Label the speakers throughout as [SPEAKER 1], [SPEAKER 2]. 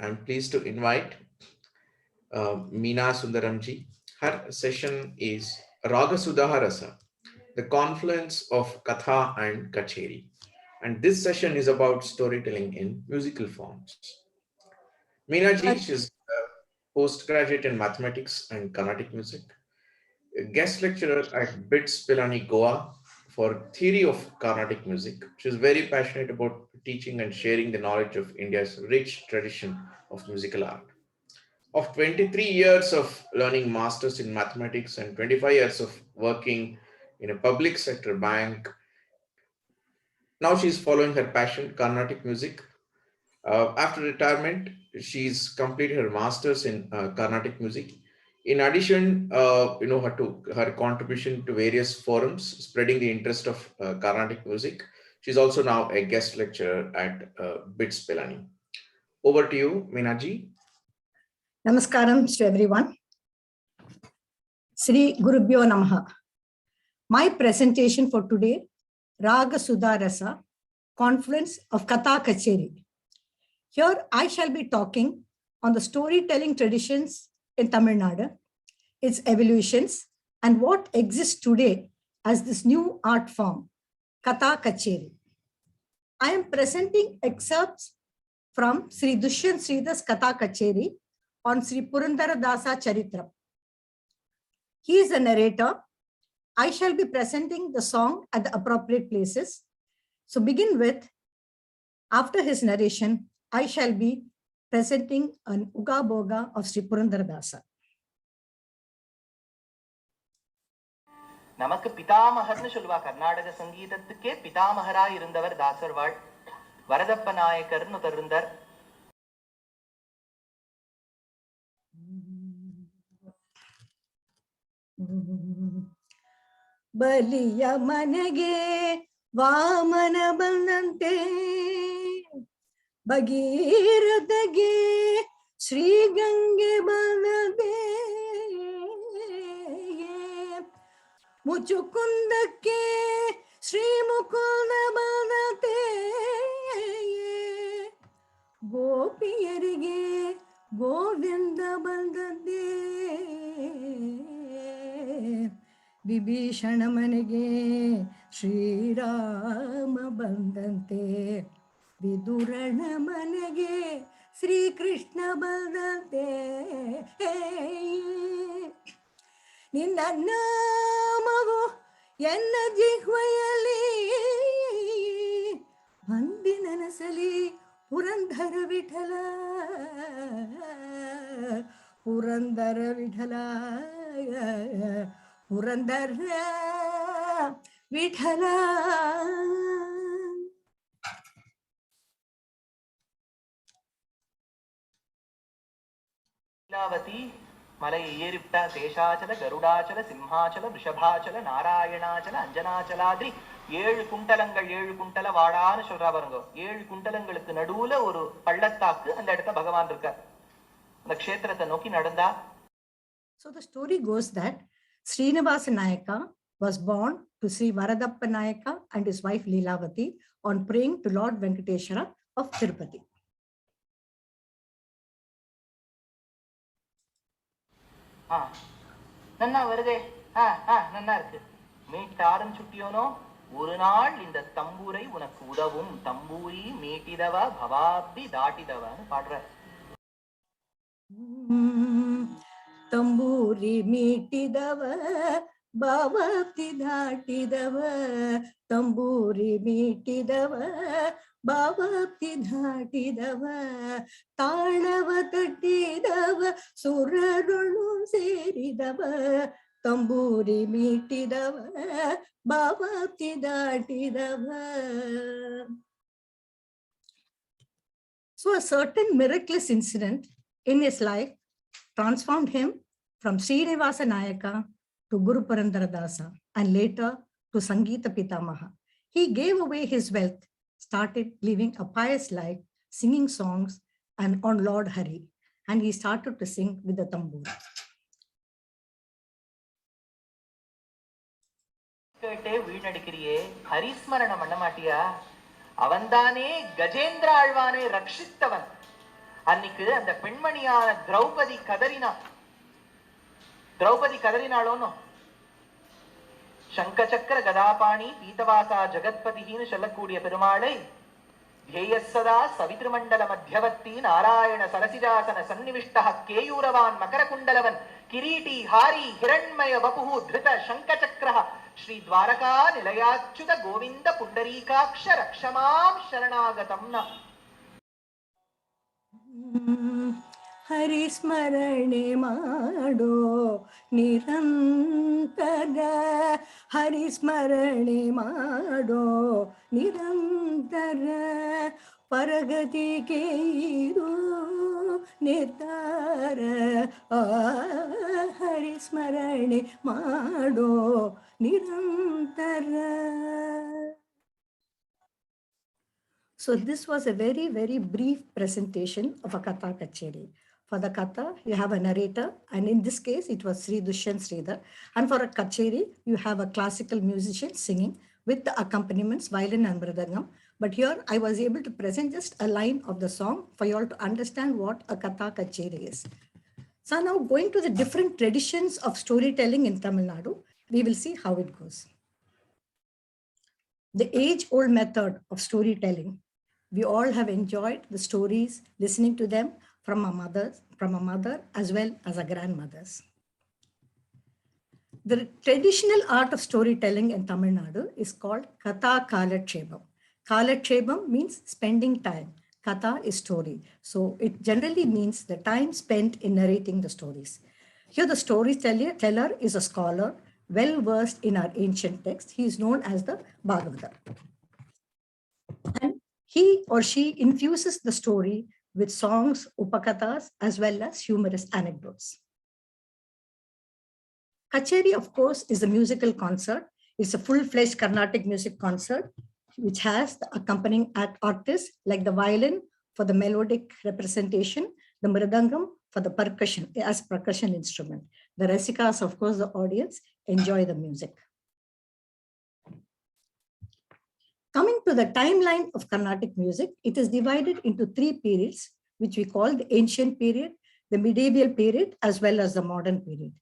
[SPEAKER 1] I'm pleased to invite Meena Sundaram ji. Her session is Raga, Sudha, Rasa, the confluence of Katha and Kutcheri. And this session is about storytelling in musical forms. Meena ji, she's a postgraduate in mathematics and Carnatic music, a guest lecturer at BITS Pilani, Goa for theory of Carnatic music. She's very passionate about teaching and sharing the knowledge of India's rich tradition of musical art. Of 23 years of learning masters in mathematics and 25 years of working in a public sector bank, now she's following her passion, Carnatic music. After retirement, she's completed her masters in Carnatic music. In addition, her contribution to various forums, spreading the interest of Carnatic music. She's also now a guest lecturer at BITS Pilani. Over to you, Meenaji.
[SPEAKER 2] Namaskaram to everyone. Sri Gurubhyo Namaha. My presentation for today, Raga Sudha Rasa, Confluence of Katha-Kutcheri. Here I shall be talking on the storytelling traditions in Tamil Nadu, its evolutions, and what exists today as this new art form, Katha-Kutcheri. I am presenting excerpts from Sri Dushyant Sridhar's Katha-Kutcheri on Sri Purandara Dasa Charitra. He is the narrator. I shall be presenting the song at the appropriate places. So begin with, after his narration, I shall be presenting an Uga Boga of Sri Purandara Dasa.
[SPEAKER 3] நமக்கு பிதாமகர்னு சொல்லுவா கர்நாடக சங்கீதத்துக்கே பிதாமகராய் இருந்தவர் தாசர்வாள் வரதப்ப நாயக்கர்னு இருந்தார்.
[SPEAKER 2] ಬಲಿಯ ಮನೆಗೆ ವಾಮನ ಬಂದಂತೆ ಭಗೀರಥಗೆ ಶ್ರೀಗಂಗೆ ಬಂದಂತೆ ಮುಚುಕುಂದಕ್ಕೆ ಶ್ರೀ ಮುಕುಂದ ಬಂದಂತೆ ಗೋಪಿಯರಿಗೆ ಗೋವಿಂದ ಬಂದಂತೆ ವಿಭೀಷಣ ಮನೆಗೆ ಶ್ರೀರಾಮ ಬಂದಂತೆ ವಿದುರನ ಮನೆಗೆ ಶ್ರೀಕೃಷ್ಣ ಬಂದಂತೆ ನಿನ್ನ ನಾಮವು ಎನ್ನ ಜಿಹ್ವೆಯಲ್ಲಿ ಬಂದಿ ನನಸಲಿ ಪುರಂದರ ವಿಠಲ ಪುರಂದರ ವಿಠಲ ಪುರಂದರ ವಿಠಲ.
[SPEAKER 3] ಲೀಲಾವತಿ ಮಲೆಯ ಏರಿಬಿಟ್ಟ ಶೇಷಾಚಲ ಗರುಡಾಚಲ ಸಿಂಹಾಚಲ ரிஷபாச்சல நாராயணாச்சல அஞ்சனாச்சலாதிரி 7 குண்டலங்கள் 7 குண்டல வாடான்னு சொல்றா பாருங்க. 7 குண்டலங்களுக்கு நடுவுல ஒரு பள்ளத்தாக்கு, அந்த இடத்துல பகவான் இருக்கார். அந்த க்ஷேத்திரத்தை நோக்கி நடந்தா.
[SPEAKER 2] So the story goes that Srinivasa Nayaka was born to Sri Varadappa Nayaka and his wife Leelavati on praying to Lord Venkateshwara of Tirupati.
[SPEAKER 3] நன்னா வருதே, நன்னா இருக்கு. மீட்டாரும் சுட்டியோனோ ஒரு நாள் இந்த தம்பூரை உனக்கு உதவும், தம்பூரி மீட்டிதவ பவாப்தி தாட்டிதவன்னு பாடுற.
[SPEAKER 2] ತಂಬೂರಿ ಮೀಟಿದವ ಬಾವಾಪ್ತಿ ದಾಟಿದವ, ತಂಬೂರಿ ಮೀಟಿದವ ಬಾವಾಪ್ತಿ ದಾಟಿದವ, ತಾಳವ ತಟ್ಟಿದವ ಸುರರುಳು ಸೇರಿದವ, ತಂಬೂರಿ ಮೀಟಿದವ ಬಾವಾಪ್ತಿ ದಾಟಿದವ. So a certain miraculous incident in his life transformed him from Srinivasa Nayaka to Guru Purandara Dasa and later to Sangeeta Pitamaha. He gave away his wealth, started living a pious life, singing songs and on Lord Hari, and he started to sing with the tambour.
[SPEAKER 3] கேட்டே வீணடிக்கிறியே, ஹரிஸ்மரணம் பண்ண மாட்டியா? அவன்தானே கஜேந்திர ஆழ்வானை ரட்சித்தவன். அன்னைக்கு அந்த பெண்மணியான திரௌபதி கதறினாளோனோ, சங்கச்சக்கர கதாபாணி பீதவாசா ஜெகத்பதின்னு சொல்லக்கூடிய பெருமாளை ध्येयस्सदा सवितृमण्डल मध्यवर्ती नारायण सरसिजासन सन्निविष्टः केयूरवान् मकरकुण्डलवन् किरीटी हारी हिरण्मय वपुः धृत शङ्खचक्रः श्री द्वारका निलयाच्युत गोविन्द पुण्डरीकाक्ष रक्ष मां शरणागतं न।
[SPEAKER 2] हरिस्मरणे माडो निरंतर, हरिस्मरणे माडो निरंतर, परगति के निर्धार, हरिस्मरणे माडो निरंतर. So this was a very, very brief presentation of a Katha-Kutcheri. For the Katha, you have a narrator, and in this case, it was Sri Dushyant Sridhar. And for a Kutcheri, you have a classical musician singing with the accompaniments, violin and mridangam. But here, I was able to present just a line of the song for you all to understand what a Katha-Kutcheri is. So now going to the different traditions of storytelling in Tamil Nadu, we will see how it goes. The age-old method of storytelling. We all have enjoyed the stories, listening to them from a mother as well as our grandmothers. The traditional art of storytelling in Tamil Nadu is called Katha-Kutcheri. Kalatrebam means spending time. Katha is story. So it generally means the time spent in narrating the stories. Here the storyteller is a scholar, well versed in our ancient text. He is known as the Bhagavata. And he or she infuses the story with songs, upakathas, as well as humorous anecdotes. Kacheri, of course, is a musical concert. It's a full-fledged Carnatic music concert, which has the accompanying artists like the violin for the melodic representation, the mridangam for the percussion as percussion instrument. The rasikas, of course, the audience enjoy the music. Coming to the timeline of Carnatic music, it is divided into three periods, which we call the ancient period, the medieval period, as well as the modern period.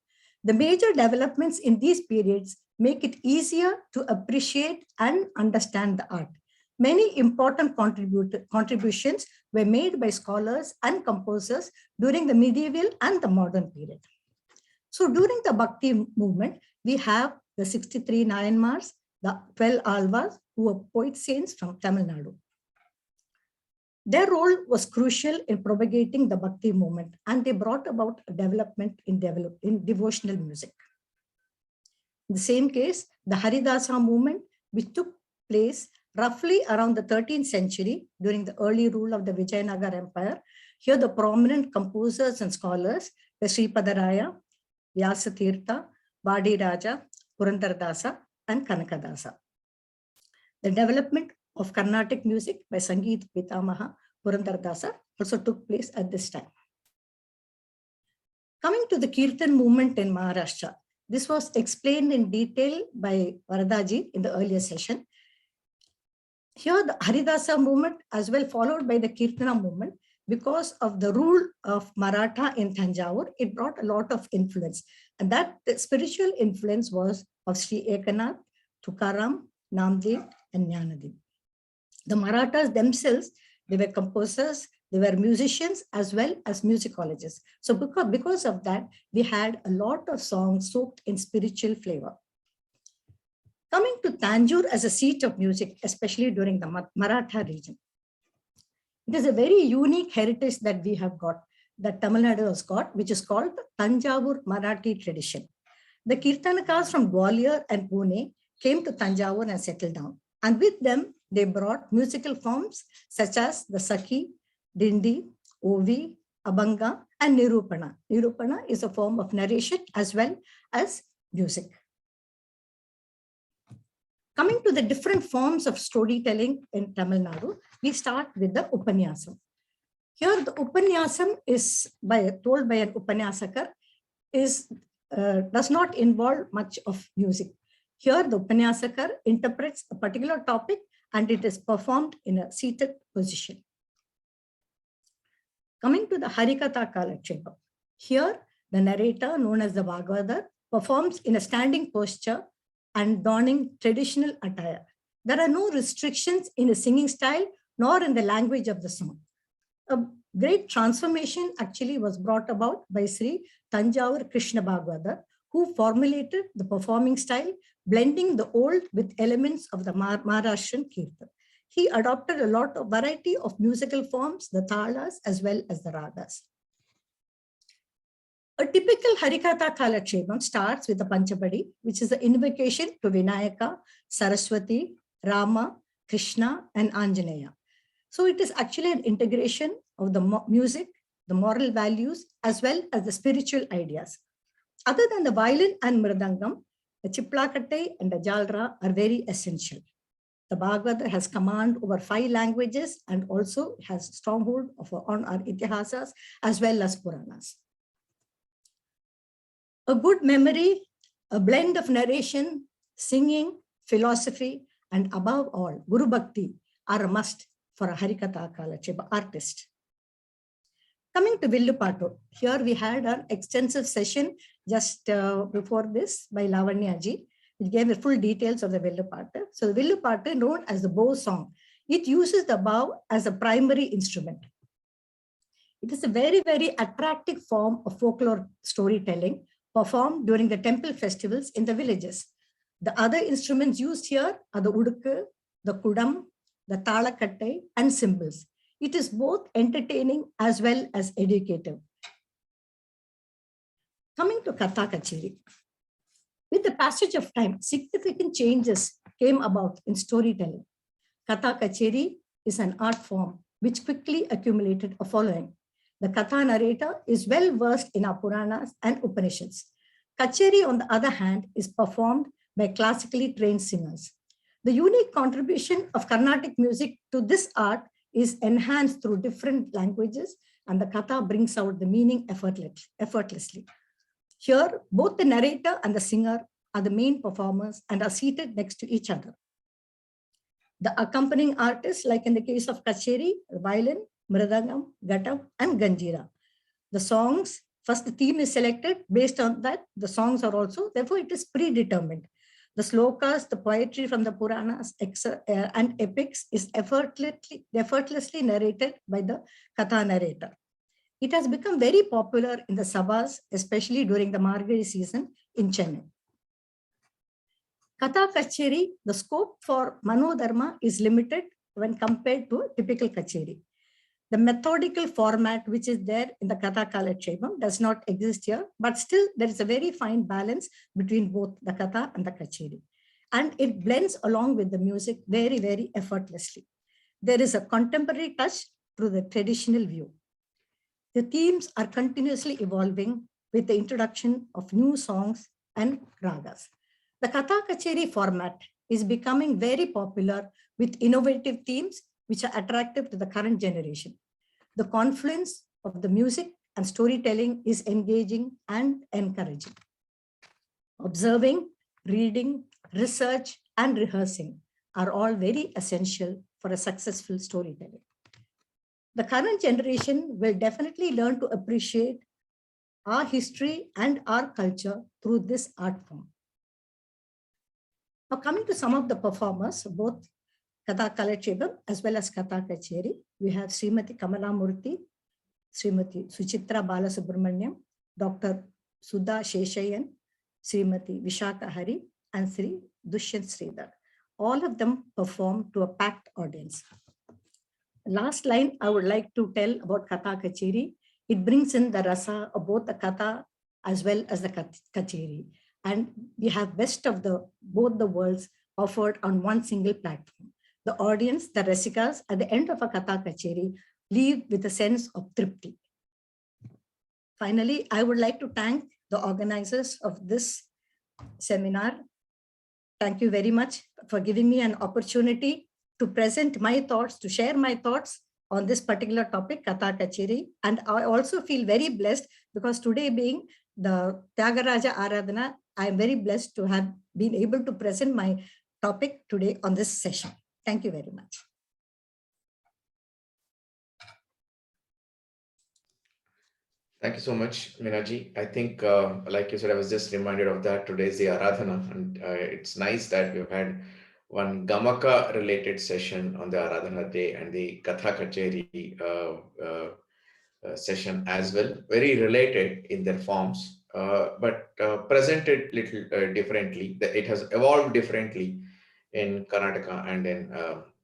[SPEAKER 2] The major developments in these periods make it easier to appreciate and understand the art. Many important contributions were made by scholars and composers during the medieval and the modern period. So during the Bhakti movement, we have the 63 Nayanmars, the 12 Alvars, who were poet saints from Tamil Nadu. Their role was crucial in propagating the Bhakti movement, and they brought about a development in devotional music. In the same case, the Haridasa movement, which took place roughly around the 13th century during the early rule of the Vijayanagar Empire. Here the prominent composers and scholars were Sripadaraya, Vyasatirtha, Vadi Raja, Purandardasa, and Kanakadasa. The development of Carnatic music by Sangeet Pitamaha Purandardasa also took place at this time. Coming to the Kirtan movement in Maharashtra, this was explained in detail by Varadaji in the earlier session. Here the Haridasa movement as well followed by the Kirtana movement, because of the rule of Maratha in Thanjavur, it brought a lot of influence. And that the spiritual influence was of Sri Ekanath, Tukaram, Namdev, and Jnanadev. The Marathas themselves, they were composers, they were musicians as well as musicologists. So because of that, we had a lot of songs soaked in spiritual flavor. Coming to Tanjore as a seat of music, especially during the Maratha region. It is a very unique heritage that we have got, that Tamil Nadu has got, which is called the Thanjavur Marathi tradition. The Kirtanakas from Gwalior and Pune came to Thanjavur and settled down. And with them, they brought musical forms such as the Sakhi, Dindi, Ovi, Abhanga, and Nirupana. Nirupana is a form of narration as well as music. Coming to the different forms of storytelling in Tamil Nadu, we start with the Upanyasam. Here, the Upanyasam is told by an Upanyasakar, does not involve much of music. Here, the Upanyasakar interprets a particular topic and it is performed in a seated position. Coming to the Harikatha Kalakshepam. Here, the narrator, known as the Bhagavatar, performs in a standing posture and donning traditional attire. There are no restrictions in the singing style nor in the language of the song. A great transformation actually was brought about by Sri Tanjavur Krishna Bhagavatar, who formulated the performing style, blending the old with elements of the Maharashtrian Kirtan. He adopted a lot of variety of musical forms, the thalas as well as the ragas. A typical Harikatha Kalakshepam starts with the Panchapadi, which is the invocation to Vinayaka, Saraswati, Rama, Krishna, and Anjaneya. So it is actually an integration of the music, the moral values, as well as the spiritual ideas. Other than the violin and mridangam, the chiplakatte and the jalra are very essential. The Bhagavatar has command over 5 languages and also has stronghold on our itihasas as well as Puranas. A good memory, a blend of narration, singing, philosophy, and above all, Guru Bhakti are a must for a Harikatha Kalakshepam artist. Coming to Villupattu, here we had an extensive session just before this by Lavanya ji, which gave the full details of the Villupattu. So the Villupattu, known as the bow song, it uses the bow as a primary instrument. It is a very, very attractive form of folklore storytelling performed during the temple festivals in the villages. The other instruments used here are the udukku, the kudam, the talakatte, and cymbals. It is both entertaining as well as educative. Coming to Katha-Kutcheri. With the passage of time, significant changes came about in storytelling. Katha-Kutcheri is an art form which quickly accumulated a following. The Katha narrator is well versed in our Puranas and Upanishads. Kutcheri, on the other hand, is performed by classically trained singers. The unique contribution of Carnatic music to this art is enhanced through different languages, and the Katha brings out the meaning effortlessly. Here, both the narrator and the singer are the main performers and are seated next to each other. The accompanying artists, like in the case of Kutcheri, violin, mridangam, ghatam, and ganjira. The songs, first the theme is selected. Based on that, the songs are also, therefore it is predetermined. The slokas, the poetry from the Puranas and epics is effortlessly narrated by the Katha narrator. It has become very popular in the sabhas, especially during the Margazhi season in Chennai. Katha-Kutcheri, the scope for Manodharma is limited when compared to a typical Kutcheri. The methodical format which is there in the Katha Kalakshepam does not exist here, but still there is a very fine balance between both the Katha and the Kutcheri. And it blends along with the music very, very effortlessly. There is a contemporary touch through the traditional view. The themes are continuously evolving with the introduction of new songs and ragas. The Katha-Kutcheri format is becoming very popular with innovative themes which are attractive to the current generation. The confluence of the music and storytelling is engaging and encouraging. Observing, reading, research, and rehearsing are all very essential for a successful storytelling. The current generation will definitely learn to appreciate our history and our culture through this art form. Now, coming to some of the performers, both Katha Kalakshepam as well as Katha-Kutcheri, we have Srimati Kamala Murthy, Srimati Suchitra Balasubramaniam, Dr. Sudha Sheshayan, Srimati Vishaka Hari, and Sri Dushyant Sridhar. All of them perform to a packed audience. Last line I would like to tell about Katha-Kutcheri. It brings in the rasa of both the Katha as well as the Kutcheri. And we have best of both the worlds offered on one single platform. The audience, the rasikas, at the end of a Katha-Kutcheri, leave with a sense of tripti. Finally, I would like to thank the organizers of this seminar. Thank you very much for giving me an opportunity to present my thoughts, to share my thoughts on this particular topic, Katha-Kutcheri. And I also feel very blessed because today being the Tyagaraja Aradhana, I am very blessed to have been able to present my topic today on this session. Thank you very much.
[SPEAKER 1] Thank you so much, Minaji. I think, like you said, I was just reminded of that. Today's the Aradhana, and it's nice that we've had one Gamaka related session on the Aradhana day and the Katha-Kutcheri session as well. Very related in their forms, but presented little differently. It has evolved differently in Karnataka and in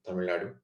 [SPEAKER 1] Tamil Nadu.